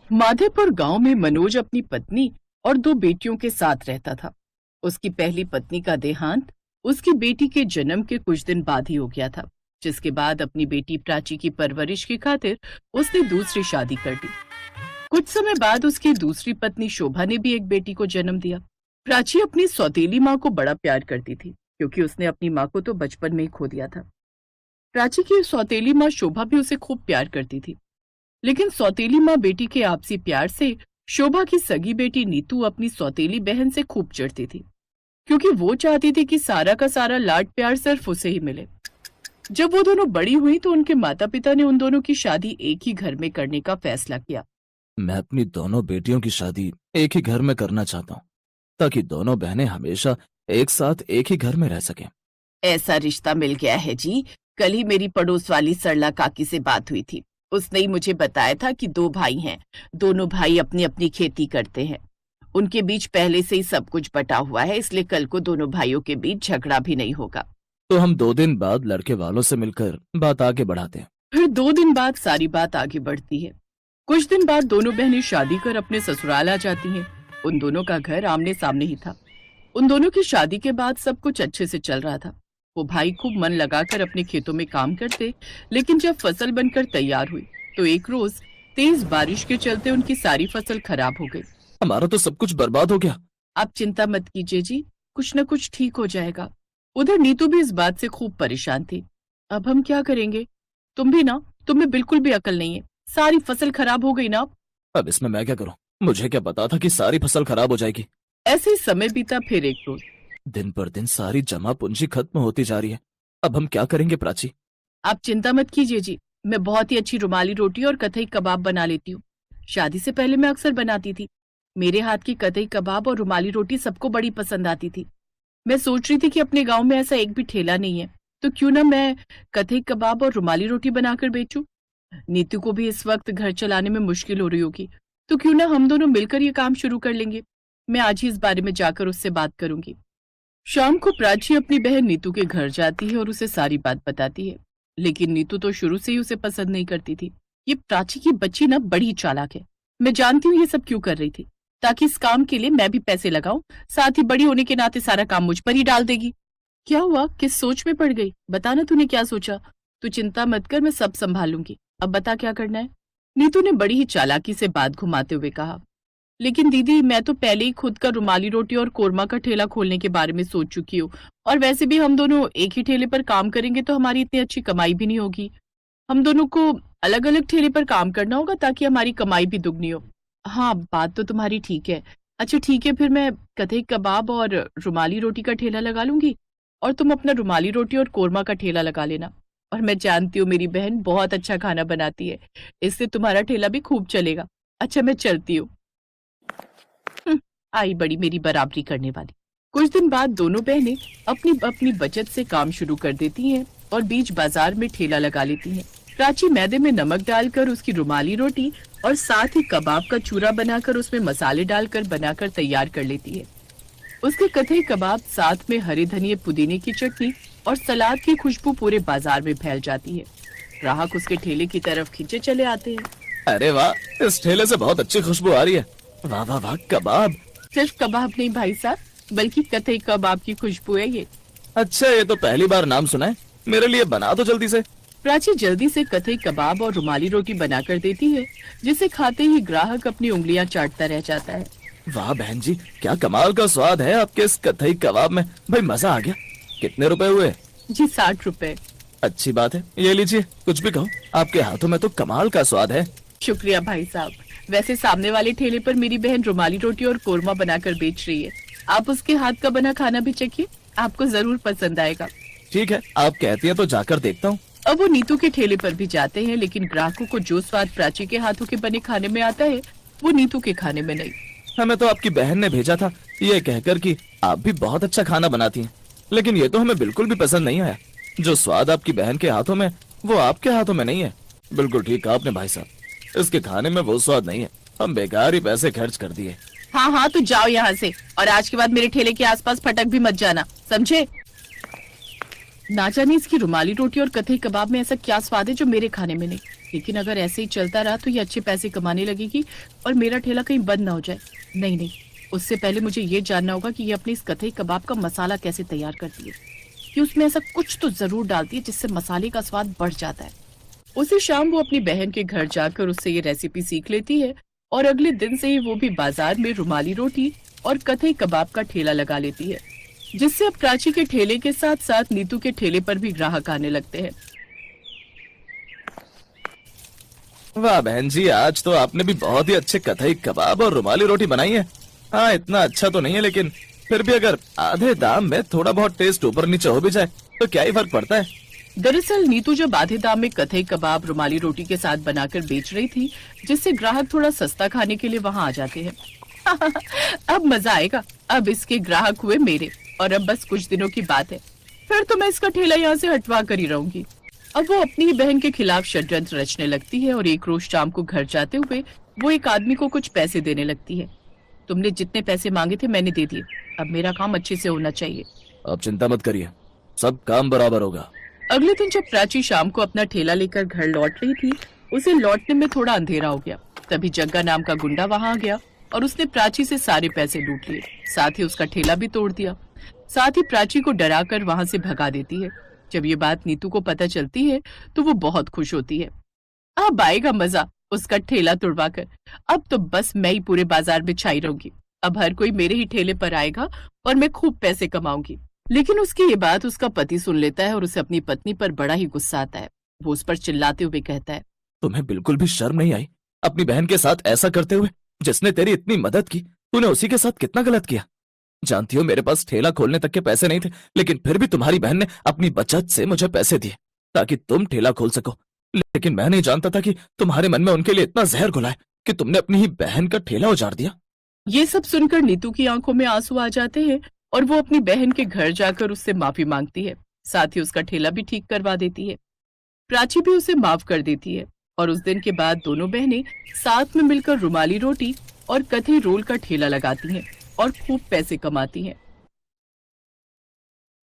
माधेपुर गांव में मनोज अपनी पत्नी और दो बेटियों के साथ रहता था। उसकी पहली पत्नी का देहांत उसकी बेटी के जन्म के कुछ दिन बाद ही हो गया था, जिसके बाद अपनी बेटी प्राची की परवरिश की खातिर उसने दूसरी शादी कर दी। कुछ समय बाद उसकी दूसरी पत्नी शोभा ने भी एक बेटी को जन्म दिया। प्राची अपनी सौतेली माँ को बड़ा प्यार करती थी, क्योंकि उसने अपनी माँ को तो बचपन में ही खो दिया था। प्राची की सौतेली माँ शोभा भी उसे खूब प्यार करती थी, लेकिन सौतेली माँ बेटी के आपसी प्यार से शोभा की सगी बेटी नीतू अपनी सौतेली बहन से खूब चिढ़ती थी, क्योंकि वो चाहती थी कि सारा का सारा लाड प्यार सिर्फ उसे ही मिले। जब वो दोनों बड़ी हुई तो उनके माता पिता ने उन दोनों की शादी एक ही घर में करने का फैसला किया। मैं अपनी दोनों बेटियों की शादी एक ही घर में करना चाहता हूँ, ताकि दोनों बहनें हमेशा एक साथ एक ही घर में रह सकें। ऐसा रिश्ता मिल गया है जी। कल ही मेरी पड़ोस वाली सरला काकी से बात हुई थी। उसने ही मुझे बताया था कि दो भाई हैं, दोनों भाई अपनी अपनी खेती करते हैं। उनके बीच पहले से ही सब कुछ बटा हुआ है, इसलिए कल को दोनों भाइयों के बीच झगड़ा भी नहीं होगा। तो हम 2 दिन बाद लड़के वालों से मिलकर बात आगे बढ़ाते हैं। फिर 2 दिन बाद सारी बात आगे बढ़ती है। कुछ दिन बाद दोनों बहनें शादी कर अपने ससुराल आ जाती हैं। उन दोनों का घर आमने सामने ही था। उन दोनों की शादी के बाद सब कुछ अच्छे से चल रहा था। वो भाई खूब मन लगाकर अपने खेतों में काम करते, लेकिन जब फसल बनकर तैयार हुई तो एक रोज तेज बारिश के चलते उनकी सारी फसल खराब हो गई। हमारा तो सब कुछ बर्बाद हो गया। आप चिंता मत कीजिए जी, कुछ न कुछ ठीक हो जाएगा। उधर नीतू भी इस बात से खूब परेशान थी। अब हम क्या करेंगे? तुम भी ना, तुम्हें बिल्कुल भी अकल नहीं है। सारी फसल खराब हो गई ना। अब इसमें मैं क्या करूं? मुझे क्या पता था कि सारी फसल खराब हो जाएगी। ऐसे ही समय बीता। फिर एक रोज दिन पर दिन सारी जमा पूंजी खत्म होती जा रही है। अब हम क्या करेंगे प्राची? आप चिंता मत कीजिए जी, मैं बहुत ही अच्छी रुमाली रोटी और कतई कबाब बना लेती हूँ। शादी से पहले मैं अक्सर बनाती थी। मेरे हाथ की कतई कबाब और रुमाली रोटी सबको बड़ी पसंद आती थी। मैं सोच रही थी कि अपने गांव में ऐसा एक भी ठेला नहीं है, तो क्यों ना मैं कतई कबाब और रुमाली रोटी बनाकर बेचूं। नीतू को भी इस वक्त घर चलाने में मुश्किल हो रही होगी, तो क्यों ना हम दोनों मिलकर ये काम शुरू कर लेंगे। मैं आज ही इस बारे में जाकर उससे बात करूंगी। शाम को प्राची अपनी बहन नीतू के घर जाती है और उसे सारी बात बताती है, लेकिन नीतू तो शुरू से ही उसे पसंद नहीं करती थी। ये प्राची की बच्ची ना बड़ी चालाक है। मैं जानती हूँ ये सब क्यों कर रही थी, ताकि इस काम के लिए मैं भी पैसे लगाऊं, साथ ही बड़ी होने के नाते सारा काम मुझ पर ही डाल देगी। क्या हुआ, किस सोच में पड़ गई? बताना तूने क्या सोचा। तू चिंता मत कर, मैं सब संभाल लूंगी। अब बता क्या करना है। नीतू ने बड़ी ही चालाकी से बात घुमाते हुए कहा, लेकिन दीदी मैं तो पहले ही खुद का रुमाली रोटी और कोरमा का ठेला खोलने के बारे में सोच चुकी हूँ। और वैसे भी हम दोनों एक ही ठेले पर काम करेंगे तो हमारी इतनी अच्छी कमाई भी नहीं होगी। हम दोनों को अलग अलग ठेले पर काम करना होगा ताकि हमारी कमाई भी दुगनी हो। हाँ, बात तो तुम्हारी ठीक है। अच्छा ठीक है, फिर मैं कतई कबाब और रुमाली रोटी का ठेला लगा लूंगी, और तुम अपना रुमाली रोटी और कोरमा का ठेला लगा लेना। और मैं जानती हूँ मेरी बहन बहुत अच्छा खाना बनाती है, इससे तुम्हारा ठेला भी खूब चलेगा। अच्छा मैं चलती हूँ। आई बड़ी मेरी बराबरी करने वाली। कुछ दिन बाद दोनों बहनें अपनी अपनी बचत से काम शुरू कर देती हैं और बीच बाजार में ठेला लगा लेती हैं। प्राची मैदे में नमक डालकर उसकी रुमाली रोटी और साथ ही कबाब का चूरा बनाकर उसमें मसाले डालकर बनाकर तैयार कर लेती है। उसके कतई कबाब साथ में हरे धनिये पुदीने की चटनी और सलाद की खुशबू पूरे बाजार में फैल जाती है। ग्राहक उसके ठेले की तरफ खींचे चले आते हैं। अरे वाह, इस ठेले से बहुत अच्छी खुशबू आ रही है। वाह वाह वाह, कबाब। सिर्फ कबाब नहीं भाई साहब, बल्कि कतई कबाब की खुशबू है ये। अच्छा, ये तो पहली बार नाम सुना है। मेरे लिए बना दो जल्दी से। प्राची जल्दी से कतई कबाब और रुमाली रोटी बनाकर देती है, जिसे खाते ही ग्राहक अपनी उंगलियां चाटता रह जाता है। वाह बहन जी, क्या कमाल का स्वाद है आपके इस कथई कबाब में। भाई मजा आ गया। कितने रुपए हुए? जी 60 रुपए। अच्छी बात है, ये लीजिए। कुछ भी कहो, आपके हाथों में तो कमाल का स्वाद है। शुक्रिया भाई साहब। वैसे सामने वाले ठेले पर मेरी बहन रुमाली रोटी और कोरमा बनाकर बेच रही है। आप उसके हाथ का बना खाना भी चखिए, आपको जरूर पसंद आएगा। ठीक है, आप कहती हैं तो जाकर देखता हूँ। अब वो नीतू के ठेले पर भी जाते हैं, लेकिन ग्राहकों को जो स्वाद प्राची के हाथों के बने खाने में आता है वो नीतू के खाने में नहीं। हमें तो आपकी बहन ने भेजा था ये कहकर कि आप भी बहुत अच्छा खाना बनाती हैं, लेकिन ये तो हमें बिल्कुल भी पसंद नहीं आया। जो स्वाद आपकी बहन के हाथों में, वो आपके हाथों में नहीं है। बिल्कुल ठीक कहा आपने भाई साहब, इसके खाने में वो स्वाद नहीं है। हम बेकार ही पैसे खर्च कर दिए। हाँ हाँ, तो जाओ यहाँ से, और आज के बाद मेरे ठेले के आसपास फटक भी मत जाना, समझे? ना जाने इसकी रुमाली रोटी और कतई कबाब में ऐसा क्या स्वाद है जो मेरे खाने में नहीं। लेकिन अगर ऐसे ही चलता रहा तो ये अच्छे पैसे कमाने लगेगी और मेरा ठेला कहीं बंद ना हो जाए। नहीं नहीं, उससे पहले मुझे ये जानना होगा कि ये अपने इस कथई कबाब का मसाला कैसे तैयार करती है, कि उसमें ऐसा कुछ तो जरूर डालती है जिससे मसाले का स्वाद बढ़ जाता है। उसी शाम वो अपनी बहन के घर जाकर उससे ये रेसिपी सीख लेती है और अगले दिन से ही वो भी बाजार में रुमाली रोटी और कथई कबाब का ठेला लगा लेती है, जिससे अब प्राची के ठेले के साथ साथ नीतू के ठेले पर भी ग्राहक आने लगते हैं। वाह बहन जी, आज तो आपने भी बहुत ही अच्छे कथई कबाब और रुमाली रोटी बनाई है। हाँ, इतना अच्छा तो नहीं है, लेकिन फिर भी अगर आधे दाम में थोड़ा बहुत टेस्ट ऊपर नीचे हो भी जाए तो क्या ही फर्क पड़ता है। दरअसल नीतू जब आधे दाम में कथई कबाब रुमाली रोटी के साथ बनाकर बेच रही थी, जिससे ग्राहक थोड़ा सस्ता खाने के लिए वहां आ जाते हैं। अब मजा आएगा। अब इसके ग्राहक हुए मेरे, और अब बस कुछ दिनों की बात है, फिर तो मैं इसका ठेला यहाँ से हटवा कर ही रहूंगी। अब वो अपनी ही बहन के खिलाफ षड्यंत्र रचने लगती है और एक रोज शाम को घर जाते हुए वो एक आदमी को कुछ पैसे देने लगती है। तुमने जितने पैसे मांगे थे मैंने दे दिए, अब मेरा काम अच्छे से होना चाहिए। आप चिंता मत करिए, सब काम बराबर होगा। अगले दिन जब प्राची शाम को अपना ठेला लेकर घर लौट रही थी, उसे लौटने में थोड़ा अंधेरा हो गया। तभी जग्गा नाम का गुंडा वहां आ गया और उसने प्राची से सारे पैसे लूट लिए, साथ ही उसका ठेला भी तोड़ दिया। साथ ही प्राची को डराकर वहां से भगा देती है। जब ये बात नीतू को पता चलती है तो वो बहुत खुश होती है। अब आएगा मजा उसका ठेला तुड़वाकर। अब तो बस मैं ही पूरे बाजार में छाई रहूंगी। अब हर कोई मेरे ही ठेले पर आएगा और मैं खूब पैसे कमाऊंगी। लेकिन उसकी ये बात उसका पति सुन लेता है और उसे अपनी पत्नी पर बड़ा ही गुस्सा आता है। वो उस पर चिल्लाते हुए कहता है, तुम्हें बिल्कुल भी शर्म नहीं आई अपनी बहन के साथ ऐसा करते हुए? जिसने तेरी इतनी मदद की, तूने उसी के साथ कितना गलत किया। जानती हो मेरे पास ठेला खोलने तक के पैसे नहीं थे, लेकिन फिर भी तुम्हारी बहन ने अपनी बचत से मुझे पैसे दिए ताकि तुम ठेला खोल सको। लेकिन मैं नहीं जानता था कि तुम्हारे मन में उनके लिए इतना जहर घुला है कि तुमने अपनी ही बहन का ठेला उजाड़ दिया। ये सब सुनकर नीतू की आंखों में आंसू आ जाते हैं और वो अपनी बहन के घर जाकर उससे माफी मांगती है। साथ ही उसका ठेला भी ठीक करवा देती है। प्राची भी उसे माफ कर देती है और उस दिन के बाद दोनों बहनें साथ में मिलकर रुमाली रोटी और कथई रोल का ठेला लगाती हैं और खूब पैसे कमाती हैं।